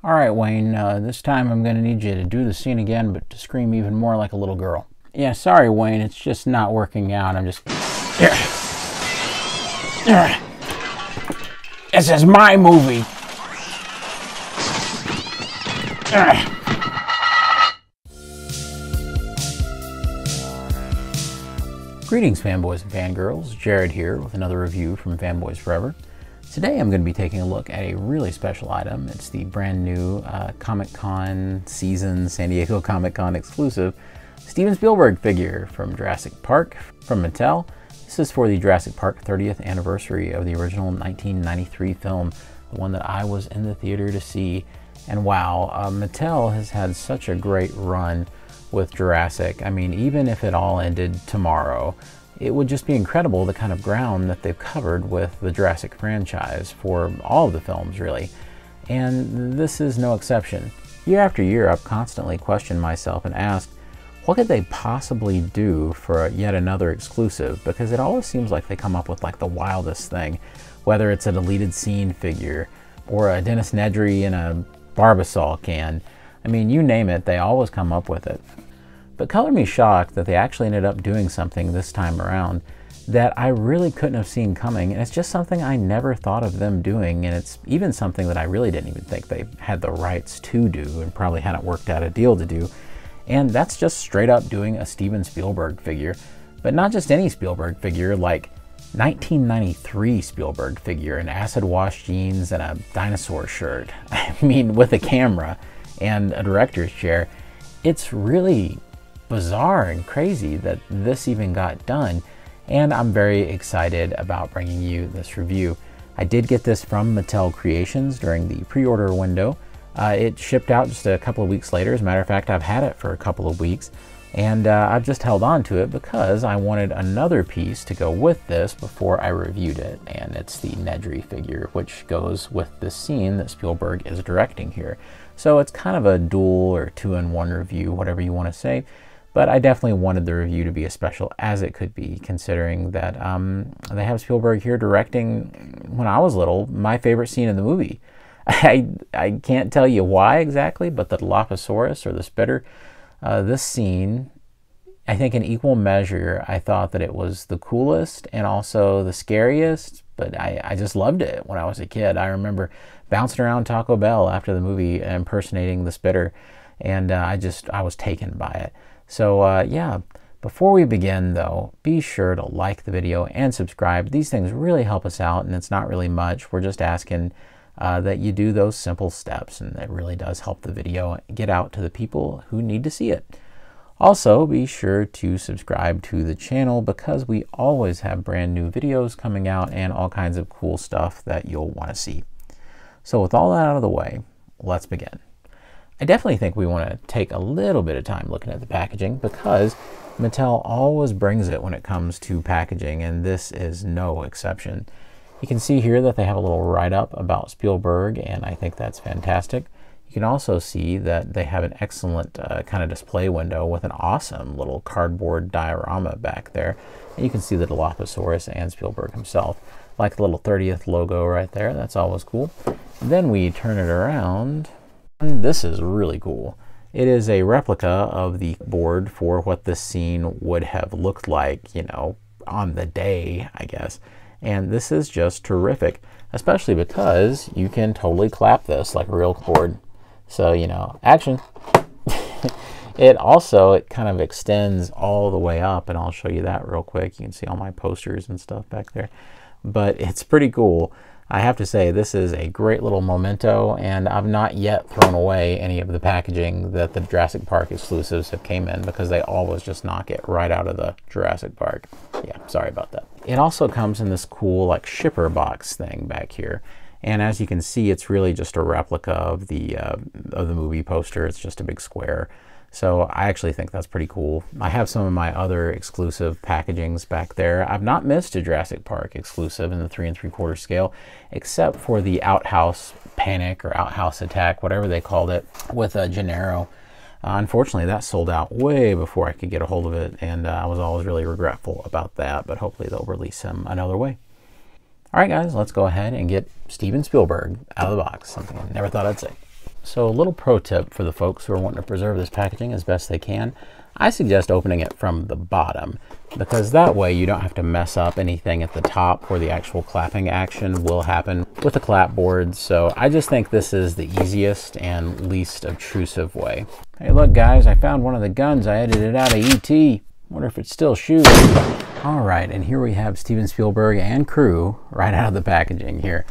All right, Wayne, this time I'm going to need you to do the scene again, but to scream even more like a little girl. Yeah, sorry, Wayne, it's just not working out. I'm just... This is my movie. Greetings, fanboys and fangirls. Jared here with another review from Fanboys Forever. Today I'm going to be taking a look at a really special item. It's the brand new Comic-Con season San Diego Comic-Con exclusive Steven Spielberg figure from Jurassic Park from Mattel. This is for the Jurassic Park 30th anniversary of the original 1993 film, the one that I was in the theater to see. And wow, Mattel has had such a great run with Jurassic. I mean, even if it all ended tomorrow, it would just be incredible the kind of ground that they've covered with the Jurassic franchise for all of the films, really. And this is no exception. Year after year, I've constantly questioned myself and asked, what could they possibly do for yet another exclusive? Because it always seems like they come up with like the wildest thing, whether it's a deleted scene figure or a Dennis Nedry in a Barbasol can. I mean, you name it, they always come up with it. But color me shocked that they actually ended up doing something this time around that I really couldn't have seen coming, and it's just something I never thought of them doing, and it's even something that I really didn't even think they had the rights to do and probably hadn't worked out a deal to do. And that's just straight up doing a Steven Spielberg figure, but not just any Spielberg figure, like 1993 Spielberg figure in acid wash jeans and a dinosaur shirt. I mean, with a camera and a director's chair. It's really bizarre and crazy that this even got done, and I'm very excited about bringing you this review. I did get this from Mattel Creations during the pre-order window. It shipped out just a couple of weeks later. As a matter of fact, I've had it for a couple of weeks, and I've just held on to it because I wanted another piece to go with this before I reviewed it, and it's the Nedry figure, which goes with the scene that Spielberg is directing here. So it's kind of a dual or two-in-one review, whatever you want to say. But I definitely wanted the review to be as special as it could be, considering that they have Spielberg here directing, when I was little, my favorite scene in the movie. I can't tell you why exactly, but the Dilophosaurus or the spitter, this scene, I think in equal measure, I thought that it was the coolest and also the scariest, but I just loved it when I was a kid. I remember bouncing around Taco Bell after the movie impersonating the spitter, and I was taken by it. So yeah, before we begin though, be sure to like the video and subscribe. These things really help us out, and it's not really much. We're just asking that you do those simple steps, and it really does help the video get out to the people who need to see it. Also, be sure to subscribe to the channel because we always have brand new videos coming out and all kinds of cool stuff that you'll want to see. So with all that out of the way, let's begin. I definitely think we want to take a little bit of time looking at the packaging because Mattel always brings it when it comes to packaging, and this is no exception. You can see here that they have a little write-up about Spielberg, and I think that's fantastic. You can also see that they have an excellent kind of display window with an awesome little cardboard diorama back there. And you can see the Dilophosaurus and Spielberg himself, like the little 30th logo right there. That's always cool. And then we turn it around. This is really cool. It is a replica of the board for what this scene would have looked like, you know, on the day, I guess. And this is just terrific, especially because you can totally clap this like a real board. So, you know, action. It kind of extends all the way up, and I'll show you that real quick. You can see all my posters and stuff back there. But it's pretty cool. I have to say, this is a great little memento, and I've not yet thrown away any of the packaging that the Jurassic Park exclusives have came in, because they always just knock it right out of the Jurassic Park. Yeah, sorry about that. It also comes in this cool like shipper box thing back here. And as you can see, it's really just a replica of the movie poster. It's just a big square. So I actually think that's pretty cool. I have some of my other exclusive packagings back there. I've not missed a Jurassic Park exclusive in the 3 3/4 scale, except for the Outhouse Panic or Outhouse Attack, whatever they called it, with Gennaro. Unfortunately, that sold out way before I could get a hold of it, and I was always really regretful about that, but hopefully they'll release him another way. All right, guys, let's go ahead and get Steven Spielberg out of the box, something I never thought I'd say. So a little pro tip for the folks who are wanting to preserve this packaging as best they can. I suggest opening it from the bottom, because that way you don't have to mess up anything at the top where the actual clapping action will happen with the clapboard. So I just think this is the easiest and least obtrusive way. Hey look guys, I found one of the guns I edited out of E.T. Wonder if it still shoots. All right, and here we have Steven Spielberg and crew right out of the packaging here.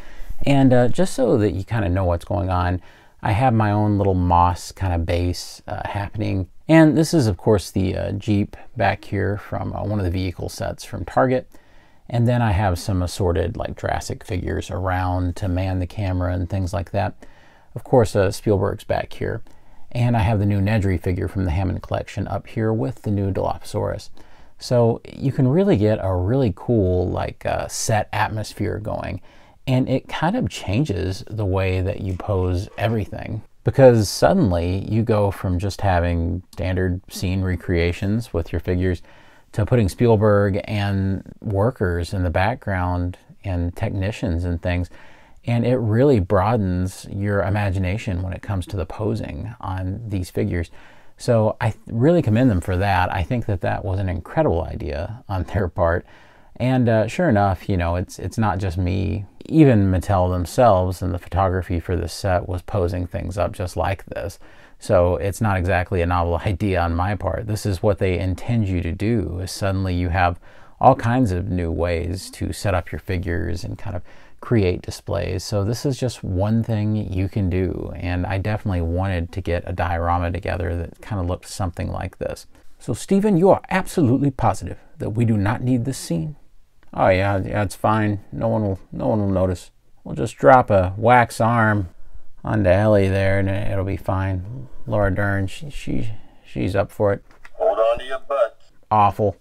And just so that you kind of know what's going on, I have my own little moss kind of base happening. And this is, of course, the Jeep back here from one of the vehicle sets from Target. And then I have some assorted like Jurassic figures around to man the camera and things like that. Of course, Spielberg's back here. And I have the new Nedry figure from the Hammond collection up here with the new Dilophosaurus. So you can really get a really cool like set atmosphere going. And it kind of changes the way that you pose everything. Because suddenly you go from just having standard scene recreations with your figures to putting Spielberg and workers in the background and technicians and things. And it really broadens your imagination when it comes to the posing on these figures. So I really commend them for that. I think that that was an incredible idea on their part. And sure enough, you know, it's not just me. Even Mattel themselves and the photography for this set was posing things up just like this. So it's not exactly a novel idea on my part. This is what they intend you to do, is suddenly you have all kinds of new ways to set up your figures and kind of create displays. So this is just one thing you can do. And I definitely wanted to get a diorama together that kind of looked something like this. So Steven, you are absolutely positive that we do not need this scene? Oh yeah, it's fine. No one will notice. We'll just drop a wax arm onto Ellie there, and it'll be fine. Laura Dern, she's up for it. Hold on to your butts. Awful.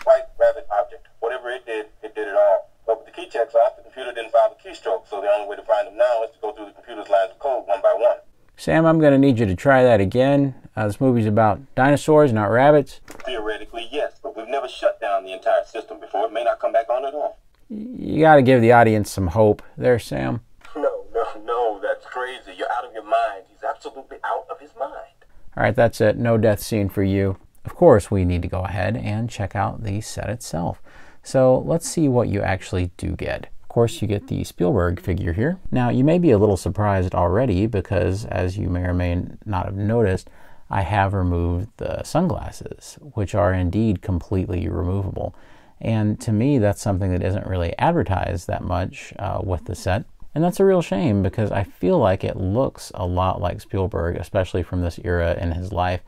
White rabbit object. Whatever it did it all. But with the key checks off, the computer didn't file the keystroke, so the only way to find them now is to go through the computer's lines of code one by one. Sam, I'm gonna need you to try that again. This movie's about dinosaurs, not rabbits. Theoretically, yes, but we've never shut down the entire system before. It may not come back on at all. You gotta give the audience some hope there, Sam. No, that's crazy. You're out of your mind. He's absolutely out of his mind. All right, that's it. No death scene for you. Of course, we need to go ahead and check out the set itself. So let's see what you actually do get. Of course, you get the Spielberg figure here. Now, you may be a little surprised already because, as you may or may not have noticed, I have removed the sunglasses, which are indeed completely removable. And to me, that's something that isn't really advertised that much with the set. And that's a real shame because I feel like it looks a lot like Spielberg, especially from this era in his life,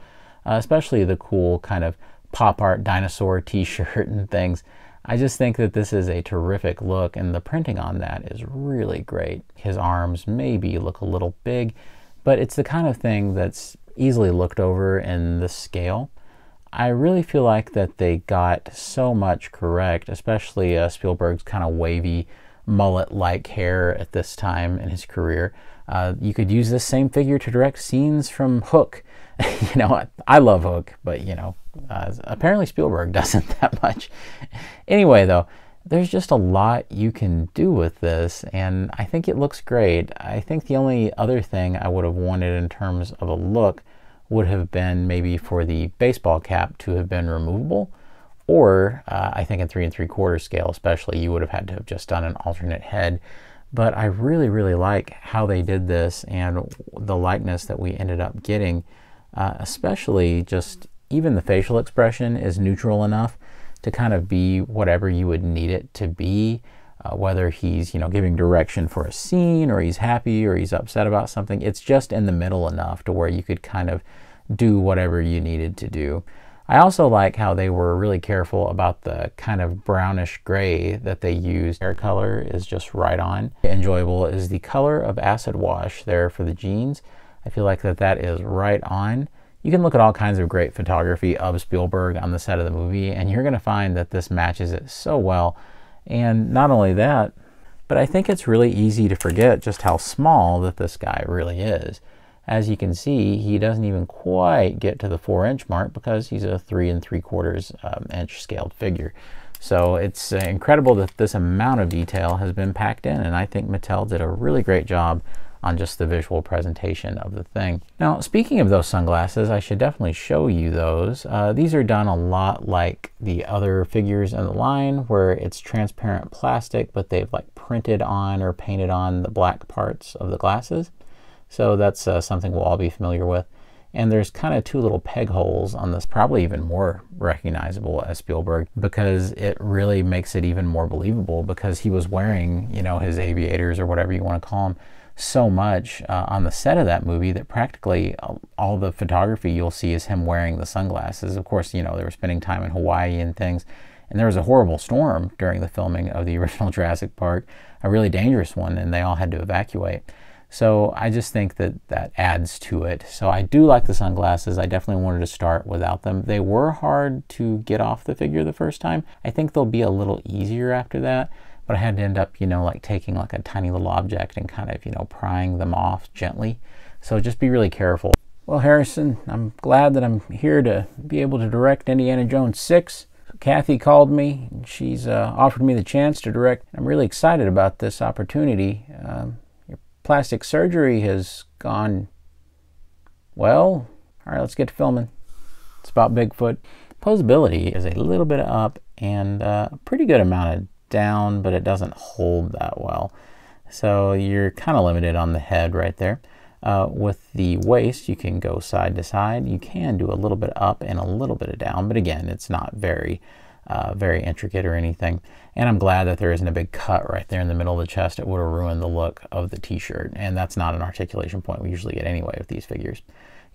especially the cool kind of pop art dinosaur t-shirt and things. I just think that this is a terrific look, and the printing on that is really great. His arms maybe look a little big, but it's the kind of thing that's easily looked over in the scale. I really feel like that they got so much correct, especially Spielberg's kind of wavy mullet-like hair at this time in his career. You could use this same figure to direct scenes from Hook. You know, I love Hook, but you know, apparently Spielberg doesn't that much. Anyway, though, there's just a lot you can do with this, and I think it looks great. I think the only other thing I would have wanted in terms of a look would have been maybe for the baseball cap to have been removable, or I think in 3 3/4 scale especially, you would have had to have just done an alternate head. But I really like how they did this and the likeness that we ended up getting, especially just even the facial expression is neutral enough to kind of be whatever you would need it to be, whether he's, you know, giving direction for a scene, or he's happy, or he's upset about something. It's just in the middle enough to where you could kind of do whatever you needed to do. I also like how they were really careful about the kind of brownish gray that they used. Hair color is just right on. Enjoyable is the color of acid wash there for the jeans. I feel like that is right on. You can look at all kinds of great photography of Spielberg on the set of the movie, and you're going to find that this matches it so well. And not only that, but I think it's really easy to forget just how small that this guy really is. As you can see, he doesn't even quite get to the 4-inch mark because he's a 3 3/4 inch scaled figure. So it's incredible that this amount of detail has been packed in, and I think Mattel did a really great job on just the visual presentation of the thing. Now, speaking of those sunglasses, I should definitely show you those. These are done a lot like the other figures in the line, where it's transparent plastic, but they've like printed on or painted on the black parts of the glasses. So that's something we'll all be familiar with. And there's kind of two little peg holes on this, probably even more recognizable as Spielberg, because it really makes it even more believable, because he was wearing, you know, his aviators or whatever you want to call them so much on the set of that movie that practically all the photography you'll see is him wearing the sunglasses. Of course, you know, they were spending time in Hawaii and things, and there was a horrible storm during the filming of the original Jurassic Park, a really dangerous one, and they all had to evacuate. So I just think that that adds to it. So I do like the sunglasses. I definitely wanted to start without them. They were hard to get off the figure the first time. I think they'll be a little easier after that, but I had to end up, you know, like taking like a tiny little object and kind of, you know, prying them off gently. So just be really careful. Well, Harrison, I'm glad that I'm here to be able to direct Indiana Jones 6. Kathy called me. She's offered me the chance to direct. I'm really excited about this opportunity. Plastic surgery has gone well. All right, let's get to filming. It's about Bigfoot. Posability is a little bit up and a pretty good amount of down, but it doesn't hold that well. So you're kind of limited on the head right there. With the waist, you can go side to side. You can do a little bit up and a little bit of down, but again, it's not very intricate or anything. And I'm glad that there isn't a big cut right there in the middle of the chest. It would have ruined the look of the t-shirt, and that's not an articulation point we usually get anyway with these figures.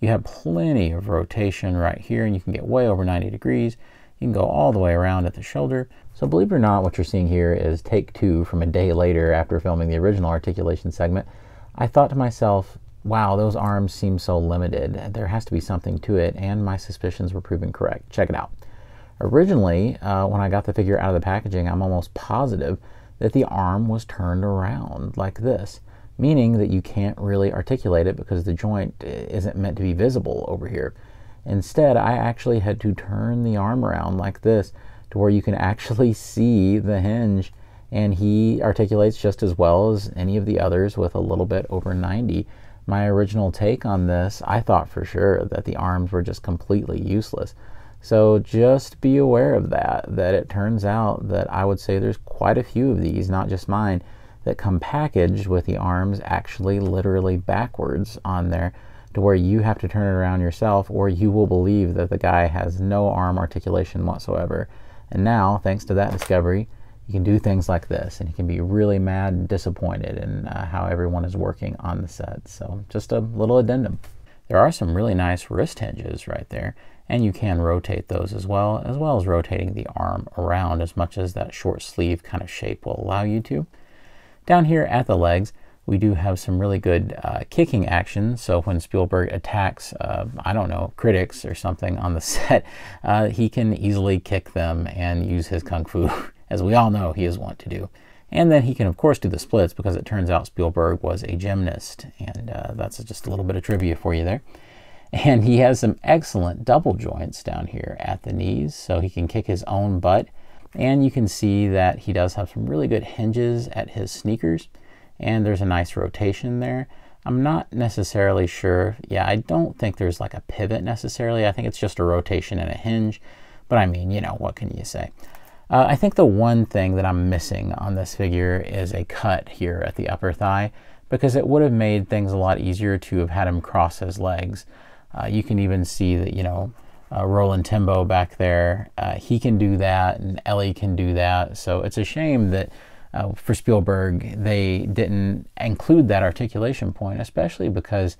You have plenty of rotation right here, and you can get way over 90 degrees. You can go all the way around at the shoulder. So believe it or not, what you're seeing here is take 2 from a day later after filming the original articulation segment. I thought to myself, wow, those arms seem so limited. There has to be something to it, and my suspicions were proven correct. Check it out. Originally, when I got the figure out of the packaging, I'm almost positive that the arm was turned around like this, meaning that you can't really articulate it because the joint isn't meant to be visible over here. Instead, I actually had to turn the arm around like this to where you can actually see the hinge, and he articulates just as well as any of the others with a little bit over 90. My original take on this, I thought for sure that the arms were just completely useless. So just be aware of that it turns out that I would say there's quite a few of these, not just mine, that come packaged with the arms actually literally backwards on there, to where you have to turn it around yourself, or you will believe that the guy has no arm articulation whatsoever. And now, thanks to that discovery, you can do things like this, and you can be really mad and disappointed in how everyone is working on the set. So just a little addendum. There are some really nice wrist hinges right there, and you can rotate those as well as rotating the arm around as much as that short sleeve kind of shape will allow you to. Down here at the legs, we do have some really good kicking action. So when Spielberg attacks, I don't know, critics or something on the set, he can easily kick them and use his kung fu, as we all know he is wont to do. And then he can, of course, do the splits, because it turns out Spielberg was a gymnast, and that's just a little bit of trivia for you there. And he has some excellent double joints down here at the knees, so he can kick his own butt. And you can see that he does have some really good hinges at his sneakers, and there's a nice rotation there. I'm not necessarily sure. Yeah, I don't think there's like a pivot necessarily. I think it's just a rotation and a hinge. But I mean, you know, what can you say? I think the one thing that I'm missing on this figure is a cut here at the upper thigh, because it would have made things a lot easier to have had him cross his legs. You can even see that, you know, Roland Timbo back there, he can do that, and Ellie can do that. So it's a shame that for Spielberg, they didn't include that articulation point, especially because,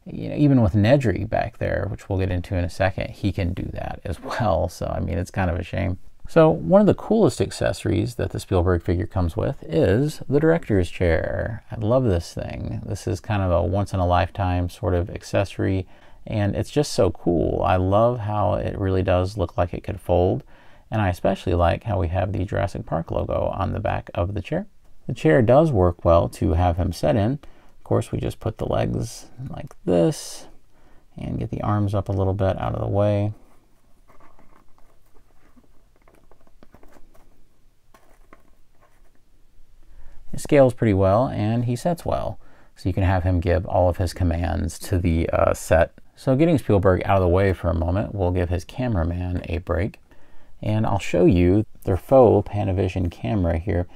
you know, even with Nedry back there, which we'll get into in a second, he can do that as well. So, I mean, it's kind of a shame. So one of the coolest accessories that the Spielberg figure comes with is the director's chair. I love this thing. This is kind of a once-in-a-lifetime sort of accessory, and it's just so cool. I love how it really does look like it could fold, and I especially like how we have the Jurassic Park logo on the back of the chair. The chair does work well to have him set in. Of course, we just put the legs like this and get the arms up a little bit out of the way. It scales pretty well, and he sets well. so you can have him give all of his commands to the set. So getting Spielberg out of the way for a moment, we'll give his cameraman a break, and I'll show you their faux Panavision camera here.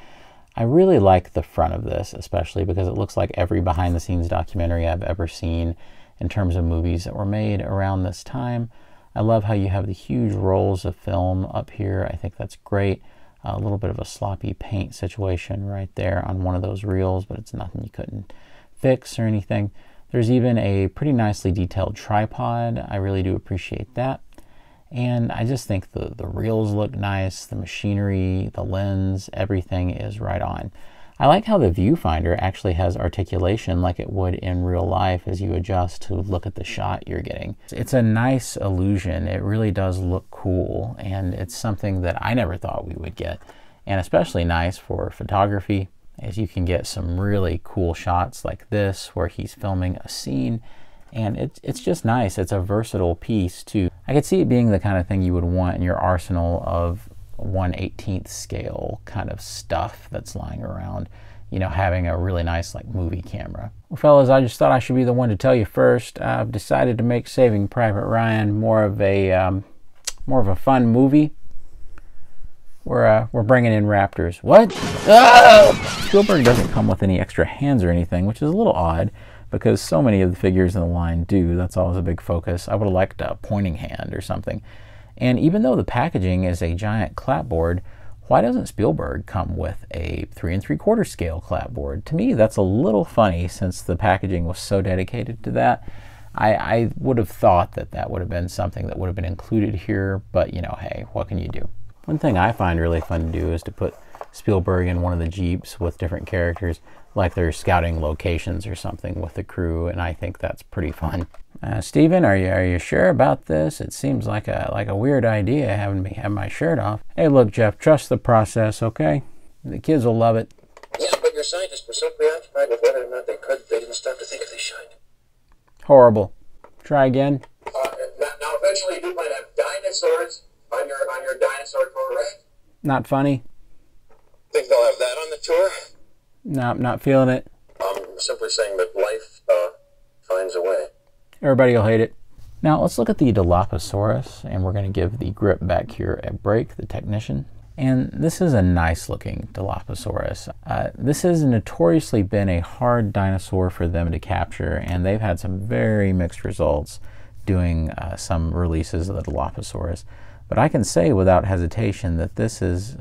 I really like the front of this, especially because it looks like every behind-the-scenes documentary I've ever seen in terms of movies that were made around this time. I love how you have the huge rolls of film up here. I think that's great. A little bit of a sloppy paint situation right there on one of those reels, but it's nothing you couldn't fix or anything. There's even a pretty nicely detailed tripod. I really do appreciate that. And I just think the reels look nice, the machinery, the lens, everything is right on. I like how the viewfinder actually has articulation like it would in real life as you adjust to look at the shot you're getting. It's a nice illusion. It really does look cool, and it's something that I never thought we would get. And especially nice for photography, as you can get some really cool shots like this where he's filming a scene. And it's just nice. It's a versatile piece too. I could see it being the kind of thing you would want in your arsenal of 1/18th scale kind of stuff that's lying around, you know, having a really nice like movie camera. Well, fellas, I just thought I should be the one to tell you first. I've decided to make Saving Private Ryan more of a fun movie. We're bringing in raptors. What? Ah! Spielberg doesn't come with any extra hands or anything, which is a little odd, because so many of the figures in the line do. That's always a big focus. I would have liked a pointing hand or something. And even though the packaging is a giant clapboard, why doesn't Spielberg come with a 3 3/4 scale clapboard? To me, that's a little funny since the packaging was so dedicated to that. I would have thought that that would have been something that would have been included here, but you know, hey, what can you do? One thing I find really fun to do is to put Spielberg in one of the Jeeps with different characters, like they're scouting locations or something with the crew, and I think that's pretty fun. Steven, are you sure about this? It seems like a weird idea having me have my shirt off. Hey, look, Jeff, trust the process, okay? The kids will love it. Yeah, but your scientists were so preoccupied with whether or not they could, they didn't stop to think if they should. Horrible. Try again. Now, eventually, you do might have dinosaurs on your dinosaur tour, right? Not funny. Think they'll have that on the tour? No, not feeling it. I'm simply saying that life finds a way. Everybody will hate it. Now let's look at the Dilophosaurus, and we're going to give the grip back here a break, the technician. And this is a nice looking Dilophosaurus. This has notoriously been a hard dinosaur for them to capture, and they've had some very mixed results doing some releases of the Dilophosaurus. But I can say without hesitation that this is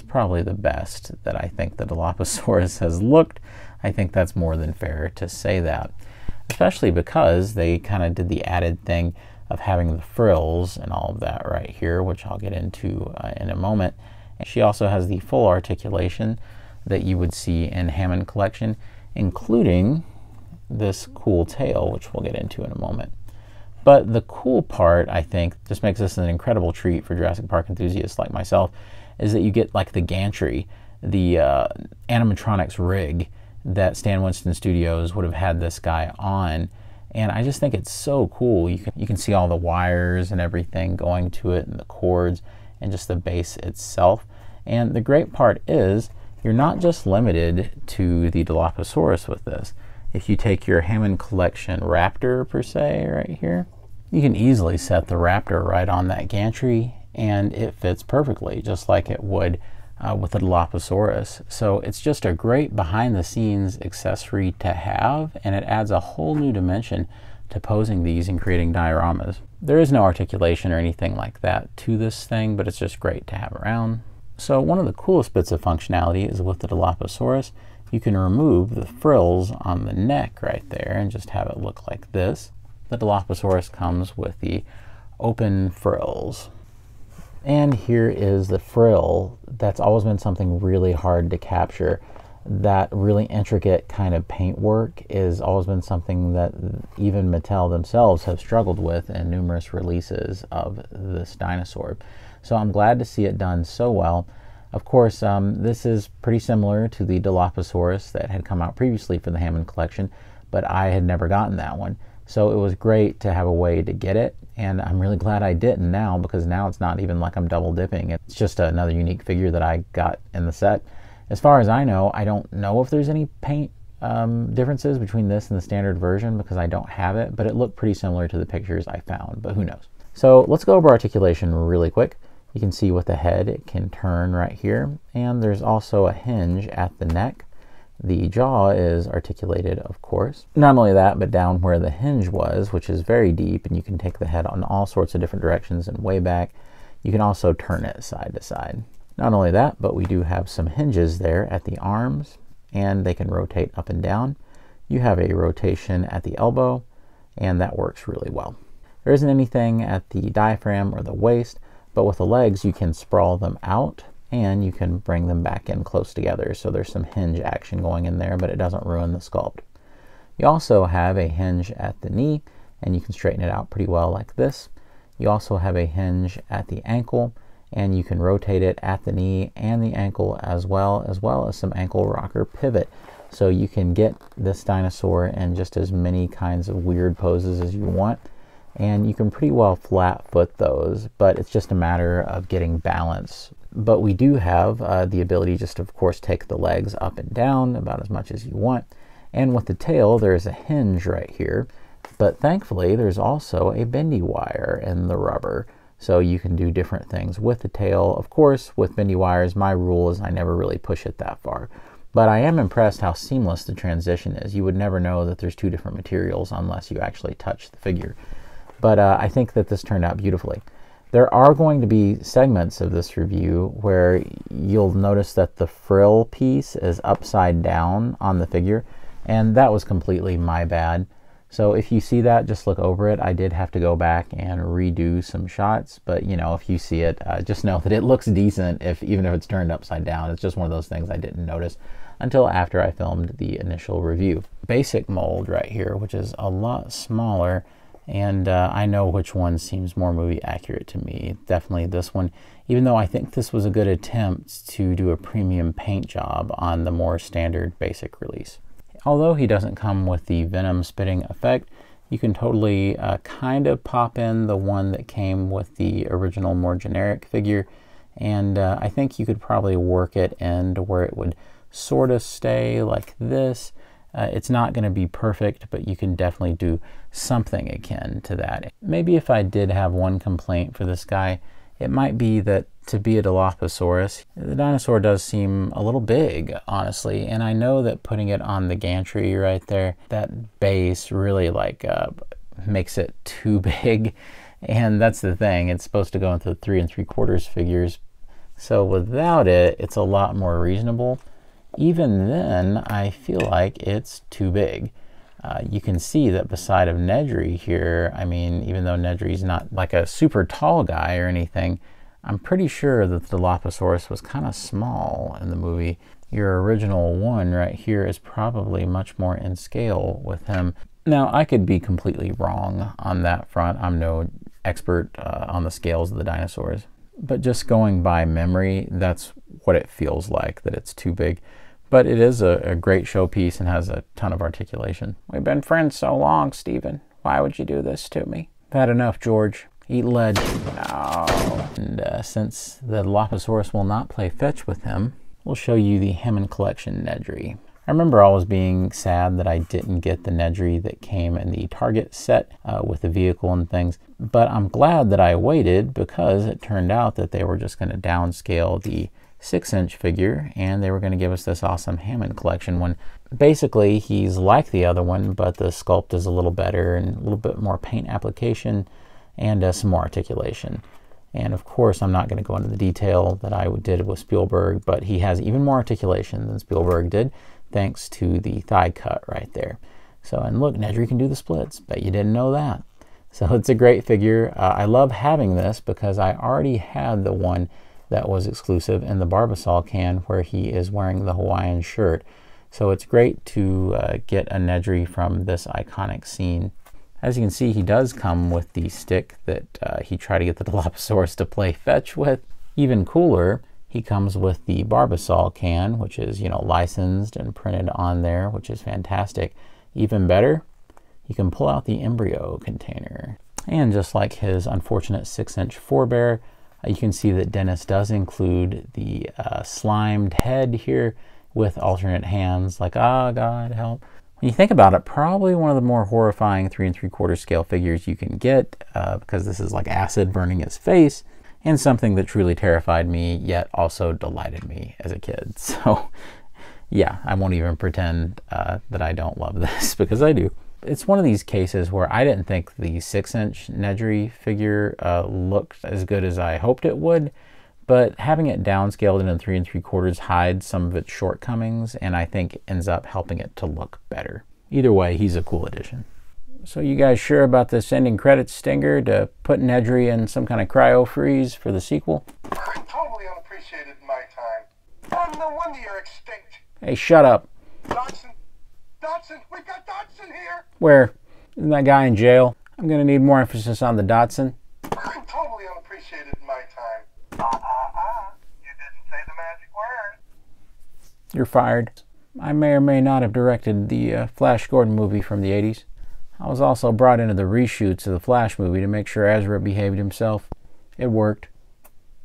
probably the best that I think the Dilophosaurus has looked. I think that's more than fair to say that, especially because they kind of did the added thing of having the frills and all of that right here, which I'll get into in a moment. And she also has the full articulation that you would see in Hammond collection, including this cool tail, which we'll get into in a moment. But the cool part, I think, just makes this an incredible treat for Jurassic Park enthusiasts like myself, is that you get like the gantry, the animatronics rig that Stan Winston Studios would have had this guy on. And I just think it's so cool. You can see all the wires and everything going to it, and the cords, and just the base itself. And the great part is, you're not just limited to the Dilophosaurus with this. If you take your Hammond collection Raptor, per se, right here, you can easily set the Raptor right on that gantry, and it fits perfectly, just like it would with the Dilophosaurus. So it's just a great behind-the-scenes accessory to have, and it adds a whole new dimension to posing these and creating dioramas. There is no articulation or anything like that to this thing, but it's just great to have around. So one of the coolest bits of functionality is with the Dilophosaurus. You can remove the frills on the neck right there and just have it look like this. The Dilophosaurus comes with the open frills. And here is the frill. That's always been something really hard to capture. That really intricate kind of paintwork has always been something that even Mattel themselves have struggled with in numerous releases of this dinosaur. So I'm glad to see it done so well. Of course, this is pretty similar to the Dilophosaurus that had come out previously for the Hammond collection, but I had never gotten that one. So it was great to have a way to get it, and I'm really glad I didn't now, because now it's not even like I'm double dipping. It's just another unique figure that I got in the set. As far as I know, I don't know if there's any paint differences between this and the standard version because I don't have it, but it looked pretty similar to the pictures I found, but who knows. So let's go over articulation really quick. You can see with the head, it can turn right here, and there's also a hinge at the neck. The jaw is articulated, of course. Not only that, but down where the hinge was, which is very deep, and you can take the head on all sorts of different directions and way back. You can also turn it side to side. Not only that, but we do have some hinges there at the arms, and they can rotate up and down. You have a rotation at the elbow, and that works really well. There isn't anything at the diaphragm or the waist, but with the legs you can sprawl them out and you can bring them back in close together. So there's some hinge action going in there, but it doesn't ruin the sculpt. You also have a hinge at the knee, and you can straighten it out pretty well like this. You also have a hinge at the ankle, and you can rotate it at the knee and the ankle as well as some ankle rocker pivot. So you can get this dinosaur in just as many kinds of weird poses as you want. And you can pretty well flat foot those, but it's just a matter of getting balance. But we do have the ability just to, of course, take the legs up and down about as much as you want. And with the tail, there's a hinge right here, but thankfully there's also a bendy wire in the rubber. So you can do different things with the tail. Of course, with bendy wires, my rule is I never really push it that far. But I am impressed how seamless the transition is. You would never know that there's two different materials unless you actually touch the figure. But I think that this turned out beautifully. There are going to be segments of this review where you'll notice that the frill piece is upside down on the figure, and that was completely my bad. So if you see that, just look over it. I did have to go back and redo some shots, but you know, if you see it, just know that it looks decent even if it's turned upside down. It's just one of those things I didn't notice until after I filmed the initial review. Basic mold right here, which is a lot smaller, and I know which one seems more movie accurate to me. Definitely this one, even though I think this was a good attempt to do a premium paint job on the more standard basic release. Although he doesn't come with the venom spitting effect, you can totally kind of pop in the one that came with the original more generic figure, and I think you could probably work it in to where it would sort of stay like this. It's not going to be perfect, but you can definitely do something akin to that. Maybe if I did have one complaint for this guy, it might be that to be a Dilophosaurus, the dinosaur does seem a little big, honestly. And I know that putting it on the gantry right there, that base really makes it too big. And that's the thing, it's supposed to go into 3 3/4 figures. So without it, it's a lot more reasonable. Even then, I feel like it's too big. You can see that beside of Nedry here, I mean, even though Nedry's not like a super tall guy or anything, I'm pretty sure that the Dilophosaurus was kind of small in the movie. Your original one right here is probably much more in scale with him. Now, I could be completely wrong on that front. I'm no expert on the scales of the dinosaurs. But just going by memory, that's what it feels like, that it's too big. But it is a great showpiece and has a ton of articulation. We've been friends so long, Stephen. Why would you do this to me? Bad enough, George. Eat lead. No. And since the Dilophosaurus will not play fetch with him, we'll show you the Hammond Collection Nedry. I remember always being sad that I didn't get the Nedry that came in the Target set with the vehicle and things. But I'm glad that I waited, because it turned out that they were just going to downscale the 6-inch figure, and they were going to give us this awesome Hammond Collection one. Basically, he's like the other one, but the sculpt is a little better and a little bit more paint application and some more articulation. And of course, I'm not going to go into the detail that I did with Spielberg, but he has even more articulation than Spielberg did, thanks to the thigh cut right there. So, and look, Nedry can do the splits. Bet you didn't know that. So it's a great figure. I love having this because I already had the one that was exclusive in the Barbasol can where he is wearing the Hawaiian shirt. So it's great to get a Nedry from this iconic scene. As you can see, he does come with the stick that he tried to get the Dilophosaurus to play fetch with. Even cooler, he comes with the Barbasol can, which is, you know, licensed and printed on there, which is fantastic. Even better, you can pull out the embryo container. And just like his unfortunate 6-inch forebear, you can see that Dennis does include the slimed head here, with alternate hands, like, oh God, help. When you think about it, probably one of the more horrifying 3 3/4 scale figures you can get, because this is like acid burning his face, and something that truly terrified me, yet also delighted me as a kid. So yeah, I won't even pretend that I don't love this, because I do. It's one of these cases where I didn't think the 6-inch Nedry figure looked as good as I hoped it would, but having it downscaled into 3 3/4 hides some of its shortcomings, and I think ends up helping it to look better. Either way, he's a cool addition. So you guys sure about this ending credits stinger to put Nedry in some kind of cryo freeze for the sequel? Totally unappreciated in my time. No wonder you're extinct. Hey, shut up. Dodson, we've got Dodson here. Where? Isn't that guy in jail? I'm gonna need more emphasis on the Dodson. Totally unappreciated in my time. You didn't say the magic word. You're fired. I may or may not have directed the Flash Gordon movie from the 80s. I was also brought into the reshoots of the Flash movie to make sure Ezra behaved himself. It worked.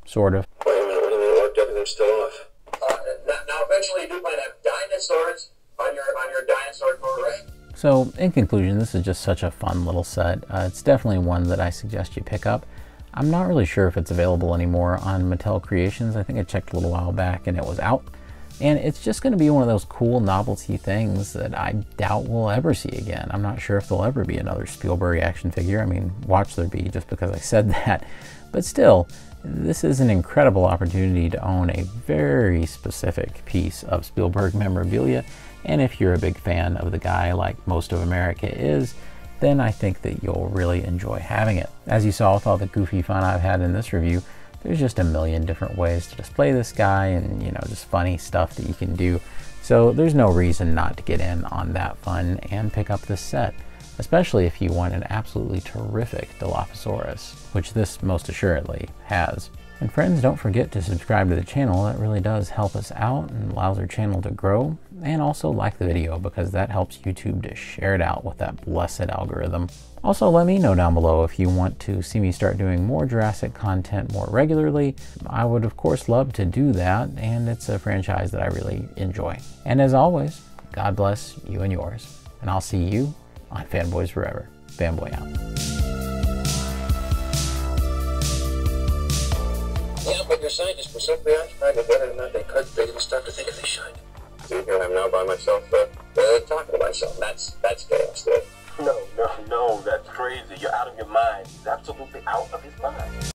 Sort of. Wait a minute, what do you mean it worked? Everything's still off. Now eventually you do might have dinosaurs on your dinosaur tour, right? So, in conclusion, this is just such a fun little set. It's definitely one that I suggest you pick up. I'm not really sure if it's available anymore on Mattel Creations. I think I checked a little while back and it was out. And it's just going to be one of those cool novelty things that I doubt we'll ever see again. I'm not sure if there'll ever be another Spielberg action figure. I mean, watch there be, just because I said that. But still, this is an incredible opportunity to own a very specific piece of Spielberg memorabilia. And if you're a big fan of the guy, like most of America is, then I think that you'll really enjoy having it. As you saw with all the goofy fun I've had in this review, there's just a million different ways to display this guy, and just funny stuff that you can do. So there's no reason not to get in on that fun and pick up this set, especially if you want an absolutely terrific Dilophosaurus, which this most assuredly has. And friends, don't forget to subscribe to the channel. That really does help us out and allows our channel to grow. And also like the video, because that helps YouTube to share it out with that blessed algorithm. Also, let me know down below if you want to see me start doing more Jurassic content more regularly. I would of course love to do that, and it's a franchise that I really enjoy. And as always, God bless you and yours. And I'll see you on Fanboys Forever. Fanboy out. Yeah, but your scientists were so preoccupied with whether or not they could, they didn't start to think if they should. See, here I am now by myself, talking to myself. That's chaos there. No, that's crazy. You're out of your mind. He's absolutely out of his mind.